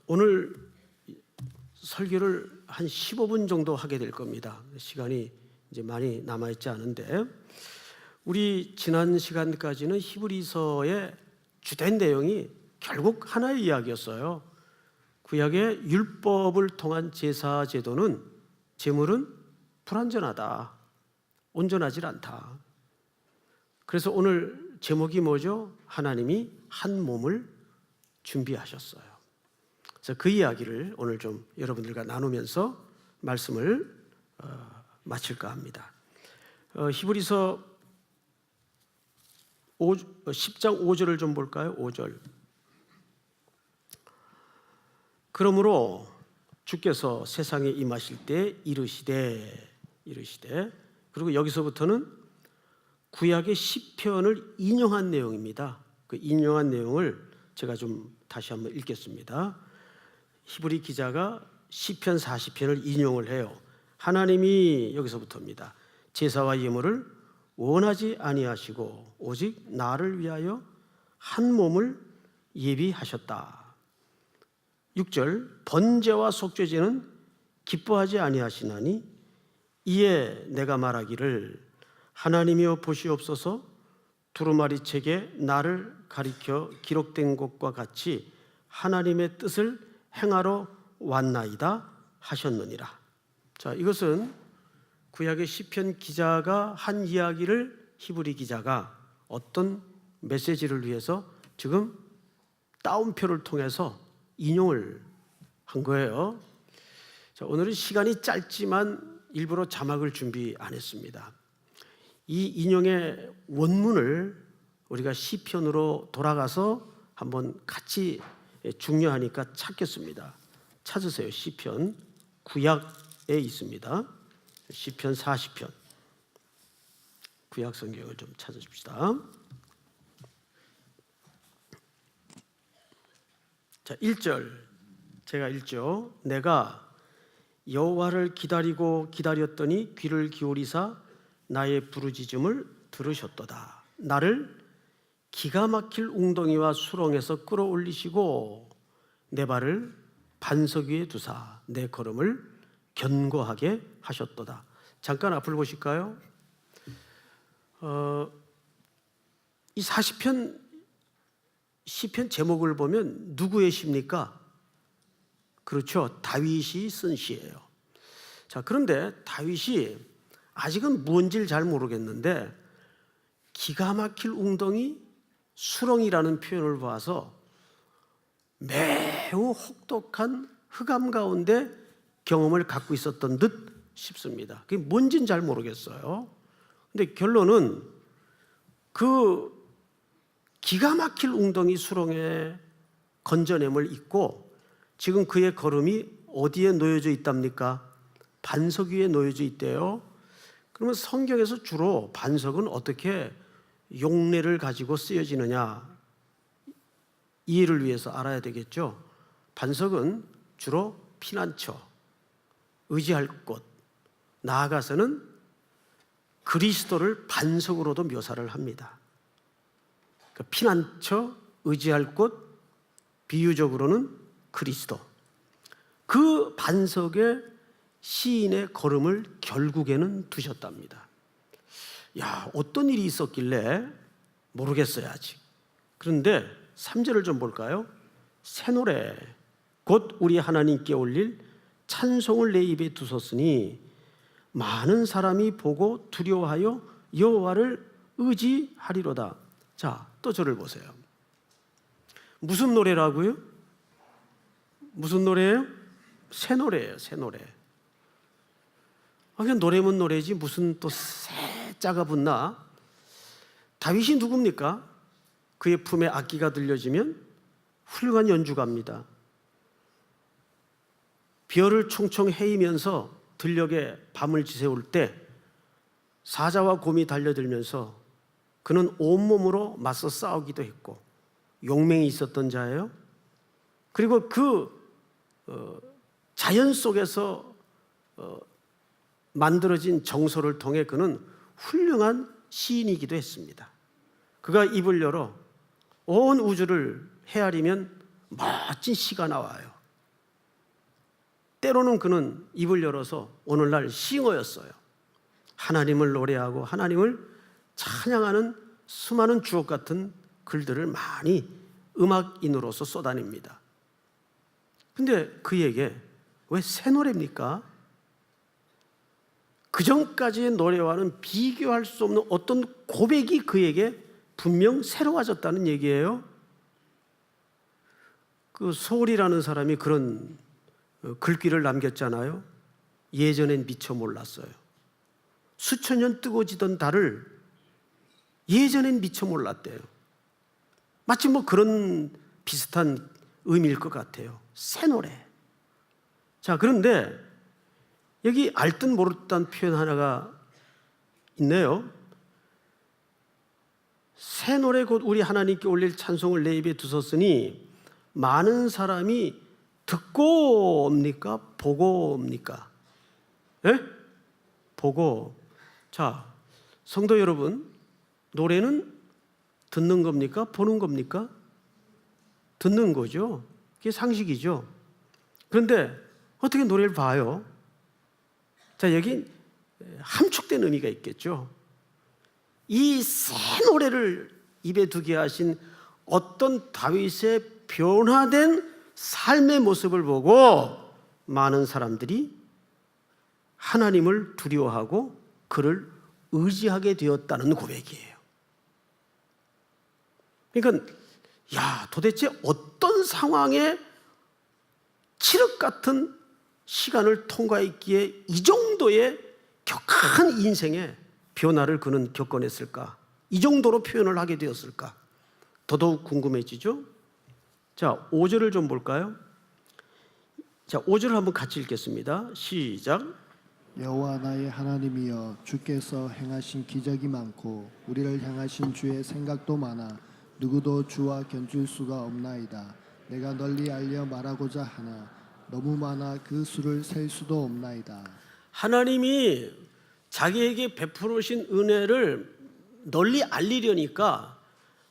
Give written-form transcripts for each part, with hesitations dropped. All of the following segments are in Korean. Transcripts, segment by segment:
오늘 설교를 한 15분 정도 하게 될 겁니다. 시간이 이제 많이 남아있지 않은데, 우리 지난 시간까지는 히브리서의 주된 내용이 결국 하나의 이야기였어요. 구약의 율법을 통한 제사 제도는, 제물은 불완전하다, 온전하지 않다. 그래서 오늘 제목이 뭐죠? 하나님이 한 몸을 준비하셨어요. 그래서 그 이야기를 오늘 좀 여러분들과 나누면서 말씀을 마칠까 합니다. 히브리서 10장 5절을 좀 볼까요? 5절. 그러므로 주께서 세상에 임하실 때 이르시되, 그리고 여기서부터는 구약의 시편을 인용한 내용입니다. 그 인용한 내용을 제가 좀 다시 한번 읽겠습니다. 히브리 기자가 시편 40편을 인용을 해요. 하나님이, 여기서부터입니다, 제사와 예물을 원하지 아니하시고 오직 나를 위하여 한 몸을 예비하셨다. 6절, 번제와 속죄제는 기뻐하지 아니하시나니 이에 내가 말하기를 하나님이여 보시옵소서, 두루마리 책에 나를 가리켜 기록된 것과 같이 하나님의 뜻을 행하러 왔나이다 하셨느니라. 자, 이것은 구약의 시편 기자가 한 이야기를 히브리 기자가 어떤 메시지를 위해서 지금 따옴표를 통해서 인용을 한 거예요. 자, 오늘은 시간이 짧지만 일부러 자막을 준비 안 했습니다. 이 인용의 원문을 우리가 시편으로 돌아가서 한번 같이, 중요하니까 찾겠습니다. 찾으세요. 시편, 구약에 있습니다. 시편 40편. 구약 성경을 좀 찾아줍시다. 자, 1절 제가 읽죠. 내가 여호와를 기다리고 기다렸더니 귀를 기울이사 나의 부르짖음을 들으셨도다. 나를 기가 막힐 웅덩이와 수렁에서 끌어올리시고 내 발을 반석 위에 두사 내 걸음을 견고하게 하셨도다. 잠깐 앞을 보실까요? 이 40편 시편 제목을 보면 누구의 시입니까? 그렇죠, 다윗이 쓴 시예요. 자, 그런데 다윗이 아직은 뭔지를 잘 모르겠는데 기가 막힐 웅덩이, 수렁이라는 표현을 봐서 매우 혹독한 흑암 가운데 경험을 갖고 있었던 듯 싶습니다. 그게 뭔지는 잘 모르겠어요. 근데 결론은 그 기가 막힐 웅덩이 수렁에 건져냄을 입고 지금 그의 걸음이 어디에 놓여져 있답니까? 반석 위에 놓여져 있대요. 그러면 성경에서 주로 반석은 어떻게 용례를 가지고 쓰여지느냐, 이해를 위해서 알아야 되겠죠. 반석은 주로 피난처, 의지할 곳, 나아가서는 그리스도를 반석으로도 묘사를 합니다. 그러니까 피난처, 의지할 곳, 비유적으로는 그리스도. 그 반석에 시인의 걸음을 결국에는 두셨답니다. 야, 어떤 일이 있었길래 모르겠어요, 아직. 그런데 3절을 좀 볼까요? 새 노래, 곧 우리 하나님께 올릴 찬송을 내 입에 두셨으니 많은 사람이 보고 두려워하여 여호와를 의지하리로다. 자, 또 저를 보세요. 무슨 노래라고요? 무슨 노래예요? 새 노래예요, 새 노래. 그냥 노래면 노래지 무슨 또 새자가 붙나? 다윗이 누굽니까? 그의 품에 악기가 들려지면 훌륭한 연주가입니다. 별을 총총 헤이면서 들녘에 밤을 지새울 때 사자와 곰이 달려들면서 그는 온몸으로 맞서 싸우기도 했고 용맹이 있었던 자예요. 그리고 그 자연 속에서 만들어진 정서를 통해 그는 훌륭한 시인이기도 했습니다. 그가 입을 열어 온 우주를 헤아리면 멋진 시가 나와요. 때로는 그는 입을 열어서 오늘날 싱어였어요. 하나님을 노래하고 하나님을 찬양하는 수많은 주옥 같은 글들을 많이 음악인으로서 쏟아냅니다. 근데 그에게 왜 새 노래입니까? 그전까지의 노래와는 비교할 수 없는 어떤 고백이 그에게 분명 새로워졌다는 얘기예요. 그 소울이라는 사람이 그런 글귀를 남겼잖아요. 예전엔 미처 몰랐어요. 수천 년 뜨거워지던 달을 예전엔 미처 몰랐대요. 마치 뭐 그런 비슷한 의미일 것 같아요. 새 노래. 자, 그런데 여기 알 듯 모를 듯한 표현 하나가 있네요. 새 노래 곧 우리 하나님께 올릴 찬송을 내 입에 두셨으니 많은 사람이 듣고 옵니까? 보고 옵니까? 예? 보고. 자, 성도 여러분, 노래는 듣는 겁니까? 보는 겁니까? 듣는 거죠. 그게 상식이죠. 그런데 어떻게 노래를 봐요? 자, 여기 함축된 의미가 있겠죠. 이 새 노래를 입에 두게 하신 어떤 다윗의 변화된 삶의 모습을 보고 많은 사람들이 하나님을 두려워하고 그를 의지하게 되었다는 고백이에요. 그러니까 도대체 어떤 상황에 칠흑 같은 시간을 통과했기에 이 정도의 격한 인생의 변화를 그는 겪어냈을까? 이 정도로 표현을 하게 되었을까? 더더욱 궁금해지죠? 자, 5절을 좀 볼까요? 자, 5절을 한번 같이 읽겠습니다. 시작. 여호와 나의 하나님이여, 주께서 행하신 기적이 많고 우리를 향하신 주의 생각도 많아 누구도 주와 견줄 수가 없나이다. 내가 널리 알려 말하고자 하나 너무 많아 그 수를 셀 수도 없나이다. 하나님이 자기에게 베풀으신 은혜를 널리 알리려니까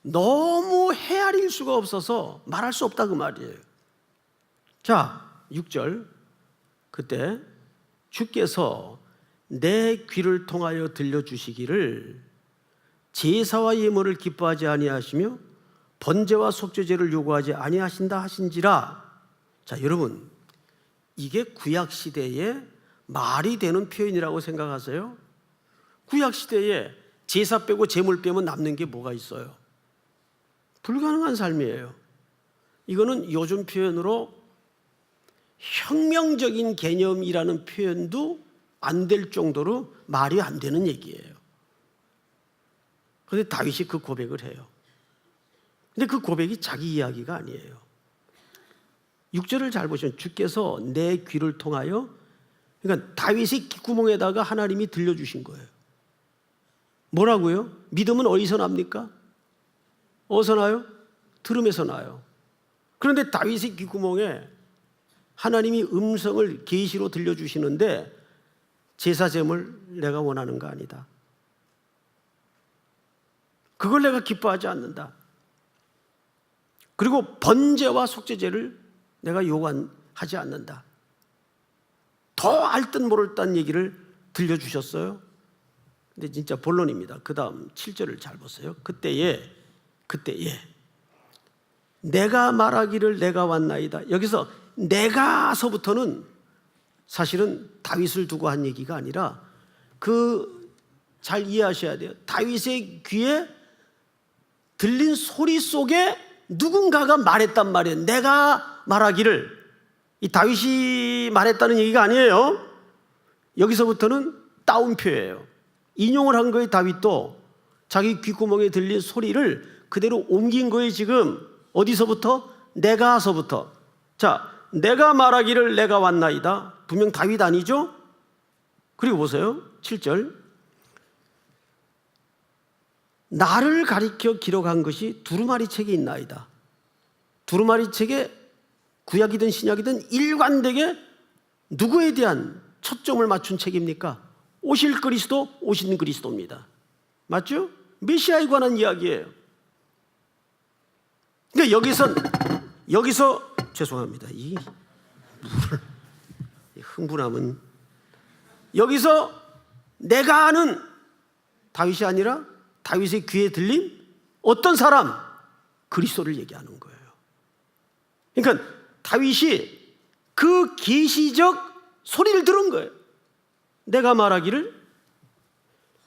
너무 헤아릴 수가 없어서 말할 수 없다 그 말이에요. 자, 6절. 그때 주께서 내 귀를 통하여 들려주시기를 제사와 예물을 기뻐하지 아니하시며 번제와 속죄제를 요구하지 아니하신다 하신지라. 자, 여러분, 이게 구약시대에 말이 되는 표현이라고 생각하세요? 구약시대에 제사 빼고 제물 빼면 남는 게 뭐가 있어요? 불가능한 삶이에요. 이거는 요즘 표현으로 혁명적인 개념이라는 표현도 안 될 정도로 말이 안 되는 얘기예요. 그런데 다윗이 그 고백을 해요. 근데 그 고백이 자기 이야기가 아니에요. 6절을 잘 보시면 주께서 내 귀를 통하여, 그러니까 다윗의 귓구멍에다가 하나님이 들려주신 거예요. 뭐라고요? 믿음은 어디서 납니까? 어디서 나요? 들음에서 나요. 그런데 다윗의 귓구멍에 하나님이 음성을 계시로 들려주시는데 제사 제물 내가 원하는 거 아니다. 그걸 내가 기뻐하지 않는다. 그리고 번제와 속죄제를 내가 요구하지 않는다. 더 알 듯 모를 듯한 얘기를 들려주셨어요. 근데 진짜 본론입니다. 그 다음 7절을 잘 보세요. 그때에 내가 말하기를 내가 왔나이다. 여기서 내가서부터는 사실은 다윗을 두고 한 얘기가 아니라 잘 이해하셔야 돼요. 다윗의 귀에 들린 소리 속에 누군가가 말했단 말이에요. 내가 말하기를. 이 다윗이 말했다는 얘기가 아니에요. 여기서부터는 따옴표예요. 인용을 한 거예요. 다윗도 자기 귓구멍에 들린 소리를 그대로 옮긴 거예요. 지금 어디서부터? 내가서부터. 자, 내가 말하기를 내가 왔나이다. 분명 다윗 아니죠? 그리고 보세요. 7절. 나를 가리켜 기록한 것이 두루마리 책에 있나이다. 두루마리 책에 구약이든 신약이든 일관되게 누구에 대한 초점을 맞춘 책입니까? 오실 그리스도, 오신 그리스도입니다. 맞죠? 메시아에 관한 이야기예요. 그러니까 여기선 여기서 죄송합니다. 이 흥분함은 여기서 내가 아는 다윗이 아니라 다윗의 귀에 들린 어떤 사람, 그리스도를 얘기하는 거예요. 그러니까 다윗이 그 계시적 소리를 들은 거예요. 내가 말하기를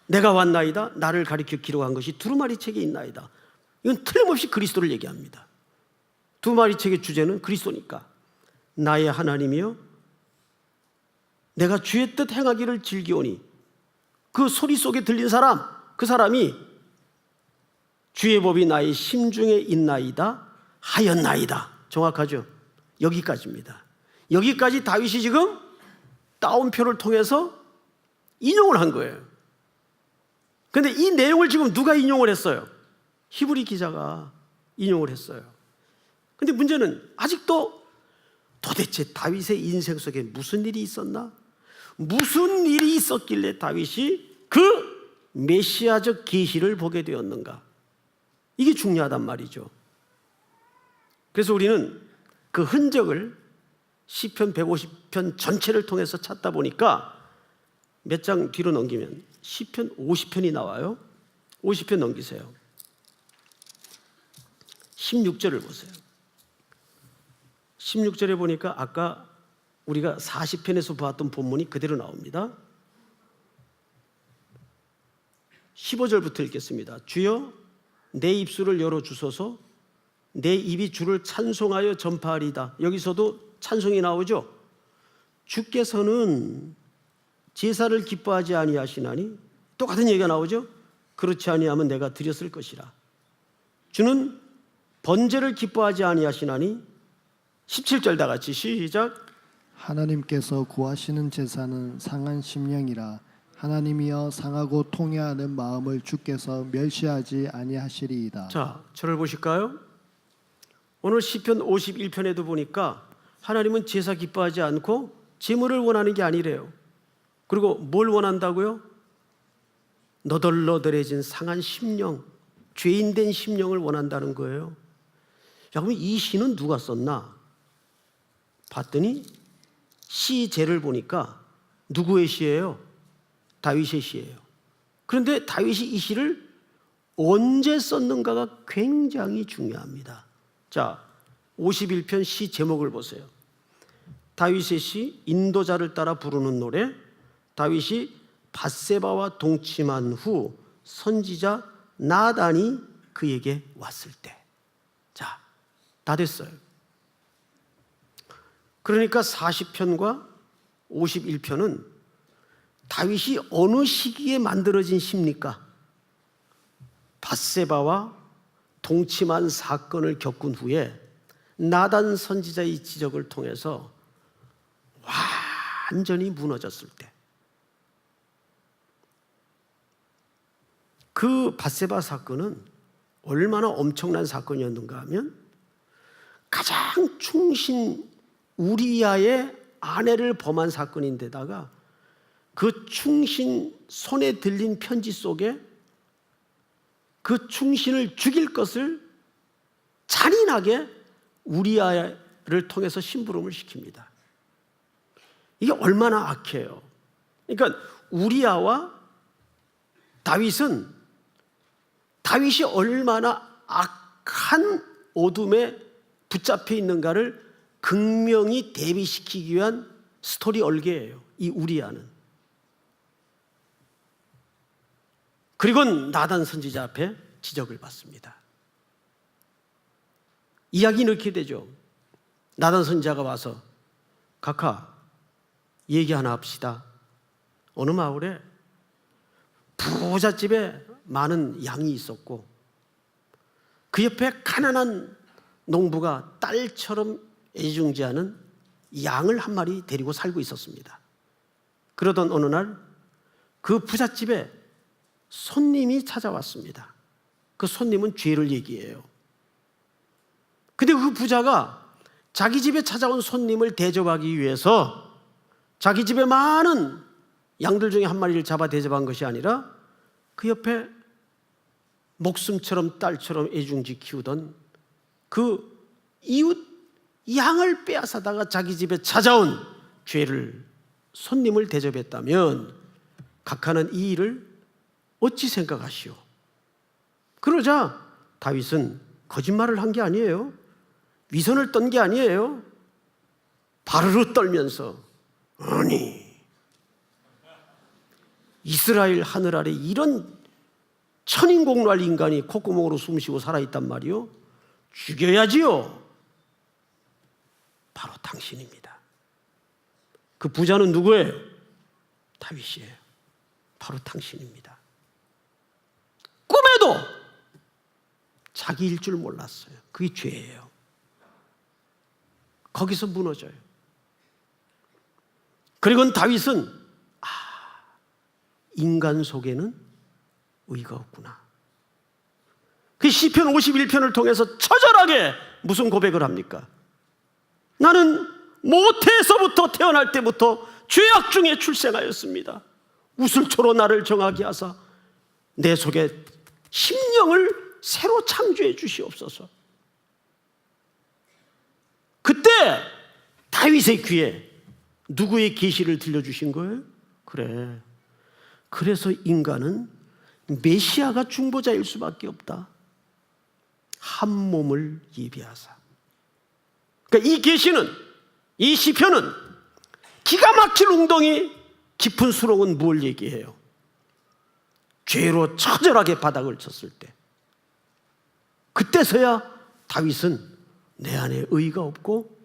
내가 왔나이다. 나를 가리켜 기록한 것이 두루마리 책에 있나이다. 이건 틀림없이 그리스도를 얘기합니다. 두루마리 책의 주제는 그리스도니까. 나의 하나님이여 내가 주의 뜻 행하기를 즐기오니, 그 소리 속에 들린 사람, 그 사람이 주의 법이 나의 심중에 있나이다 하였나이다. 정확하죠? 여기까지입니다. 여기까지 다윗이 지금 따옴표를 통해서 인용을 한 거예요. 그런데 이 내용을 지금 누가 인용을 했어요? 히브리 기자가 인용을 했어요. 그런데 문제는 아직도 도대체 다윗의 인생 속에 무슨 일이 있었나? 무슨 일이 있었길래 다윗이 그 메시아적 계시를 보게 되었는가? 이게 중요하단 말이죠. 그래서 우리는 그 흔적을 시편 150편 전체를 통해서 찾다 보니까 몇 장 뒤로 넘기면 시편 50편이 나와요. 50편 넘기세요. 16절을 보세요. 16절에 보니까 아까 우리가 40편에서 보았던 본문이 그대로 나옵니다. 15절부터 읽겠습니다. 주여 내 입술을 열어주소서, 내 입이 주를 찬송하여 전파하리다. 여기서도 찬송이 나오죠. 주께서는 제사를 기뻐하지 아니하시나니, 똑같은 얘기가 나오죠. 그렇지 아니하면 내가 드렸을 것이라. 주는 번제를 기뻐하지 아니하시나니. 17절 다 같이 시작. 하나님께서 구하시는 제사는 상한 심령이라. 하나님이여 상하고 통회하는 마음을 주께서 멸시하지 아니하시리이다. 자, 저를 보실까요? 오늘 시편 51편에도 보니까 하나님은 제사 기뻐하지 않고 제물을 원하는 게 아니래요. 그리고 뭘 원한다고요? 너덜너덜해진 상한 심령, 죄인된 심령을 원한다는 거예요. 자, 그럼 이 시는 누가 썼나? 봤더니 시제를 보니까 누구의 시예요? 다윗의 시예요. 그런데 다윗이 이 시를 언제 썼는가가 굉장히 중요합니다. 자, 51편 시 제목을 보세요. 다윗의 시, 인도자를 따라 부르는 노래. 다윗이 밧세바와 동침한 후 선지자 나단이 그에게 왔을 때. 자, 다 됐어요. 그러니까 40편과 51편은 다윗이 어느 시기에 만들어진 시입니까? 밧세바와 동침한 사건을 겪은 후에 나단 선지자의 지적을 통해서 완전히 무너졌을 때, 그 밧세바 사건은 얼마나 엄청난 사건이었는가 하면 가장 충신 우리야의 아내를 범한 사건인데다가 그 충신 손에 들린 편지 속에 그 충신을 죽일 것을 잔인하게 우리야를 통해서 심부름을 시킵니다. 이게 얼마나 악해요. 그러니까 우리야와 다윗이 얼마나 악한 어둠에 붙잡혀 있는가를 극명히 대비시키기 위한 스토리 얼개예요, 이 우리야는. 그리고 나단 선지자 앞에 지적을 받습니다. 이야기는 이렇게 되죠. 나단 선지자가 와서 각하 얘기 하나 합시다. 어느 마을에 부잣집에 많은 양이 있었고 그 옆에 가난한 농부가 딸처럼 애중지하는 양을 한 마리 데리고 살고 있었습니다. 그러던 어느 날 그 부잣집에 손님이 찾아왔습니다. 그 손님은 죄를 얘기해요. 근데 그 부자가 자기 집에 찾아온 손님을 대접하기 위해서 자기 집에 많은 양들 중에 한 마리를 잡아 대접한 것이 아니라 그 옆에 목숨처럼 딸처럼 애중지 키우던 그 이웃 양을 빼앗아다가 자기 집에 찾아온 죄를 손님을 대접했다면 각하는 이 일을 어찌 생각하시오? 그러자 다윗은 거짓말을 한 게 아니에요. 위선을 떤 게 아니에요. 바르르 떨면서 아니 이스라엘 하늘 아래 이런 천인공노할 인간이 콧구멍으로 숨쉬고 살아있단 말이요. 죽여야지요. 바로 당신입니다. 그 부자는 누구예요? 다윗이에요. 바로 당신입니다. 꿈에도 자기일 줄 몰랐어요. 그게 죄예요. 거기서 무너져요. 그리고 다윗은 인간 속에는 의가 없구나. 그 시편 51편을 통해서 처절하게 무슨 고백을 합니까? 나는 모태에서부터 태어날 때부터 죄악 중에 출생하였습니다. 우슬초로 나를 정하게 하사 내 속에 심령을 새로 창조해 주시옵소서. 그때 다윗의 귀에 누구의 계시를 들려주신 거예요? 그래. 그래서 인간은 메시아가 중보자일 수밖에 없다. 한 몸을 예비하사. 그러니까 이 계시는, 이 시편은 기가 막힐 웅덩이 깊은 수렁은 뭘 얘기해요? 죄로 처절하게 바닥을 쳤을 때, 그때서야 다윗은 내 안에 의가 없고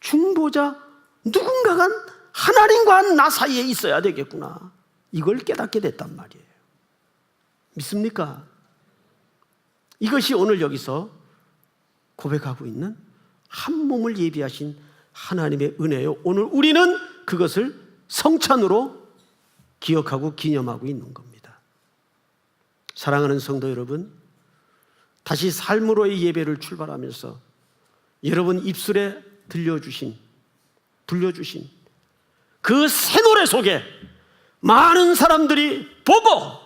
중보자 누군가가 하나님과 나 사이에 있어야 되겠구나, 이걸 깨닫게 됐단 말이에요. 믿습니까? 이것이 오늘 여기서 고백하고 있는 한 몸을 예비하신 하나님의 은혜요. 오늘 우리는 그것을 성찬으로 기억하고 기념하고 있는 겁니다. 사랑하는 성도 여러분, 다시 삶으로의 예배를 출발하면서 여러분 입술에 불려주신 그 새 노래 속에 많은 사람들이 보고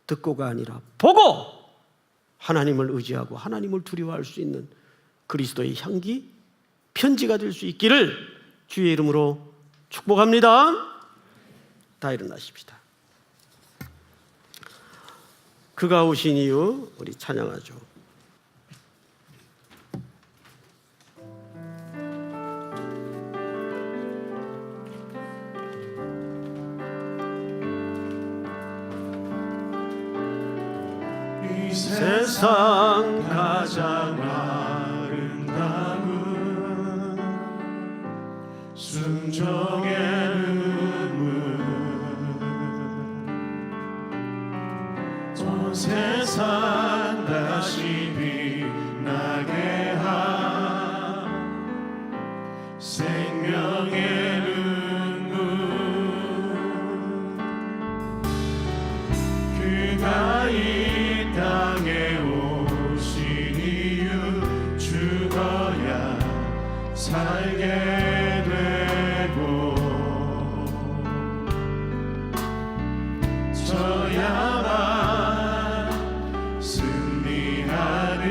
듣고가 아니라 보고 하나님을 의지하고 하나님을 두려워할 수 있는 그리스도의 향기 편지가 될 수 있기를 주의 이름으로 축복합니다. 다 일어나십시다. 그가 오신 이유 우리 찬양하죠. 이 세상 가장 아름다운 순종의 눈물, 온 세상 다시 빛나게 한 생명의 눈물, 그가 이 땅에 오신 이유 죽어야 살게 되고 져야만 승리하는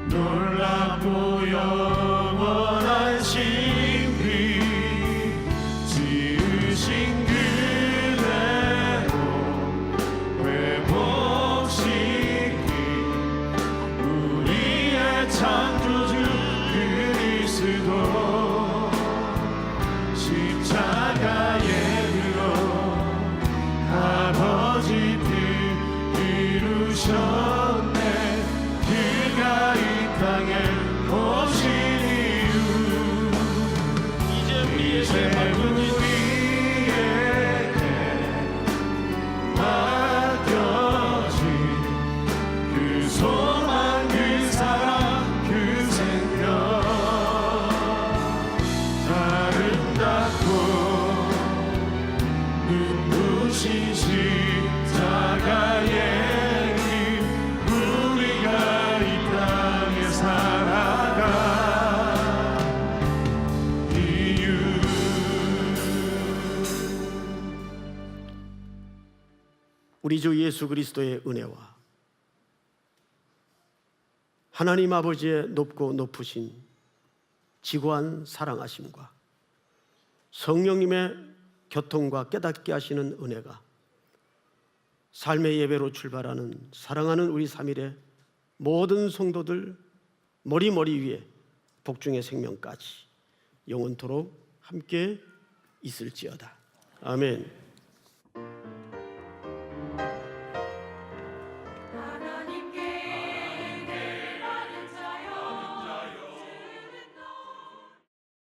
놀랍고 영원한 신비, 지으신 그대로 회복시킨 우리의 창조주 그리스도, 십자가에 들어 아버지 뜻 이루셨네. 그가 이 땅에 오신 이유, 이제 우리에게 맡겨진 그 소망, 그 사랑, 그 생명, 아름답고 눈부신 십자가의 힘, 우리가 이 땅에 살아가 이유. 우리 주 예수 그리스도의 은혜와 하나님 아버지의 높고 높으신 지고한 사랑하심과 성령님의 교통과 깨닫게 하시는 은혜가 삶의 예배로 출발하는 사랑하는 우리 3일의 모든 성도들 머리머리 위에 복중의 생명까지 영원토록 함께 있을지어다. 아멘.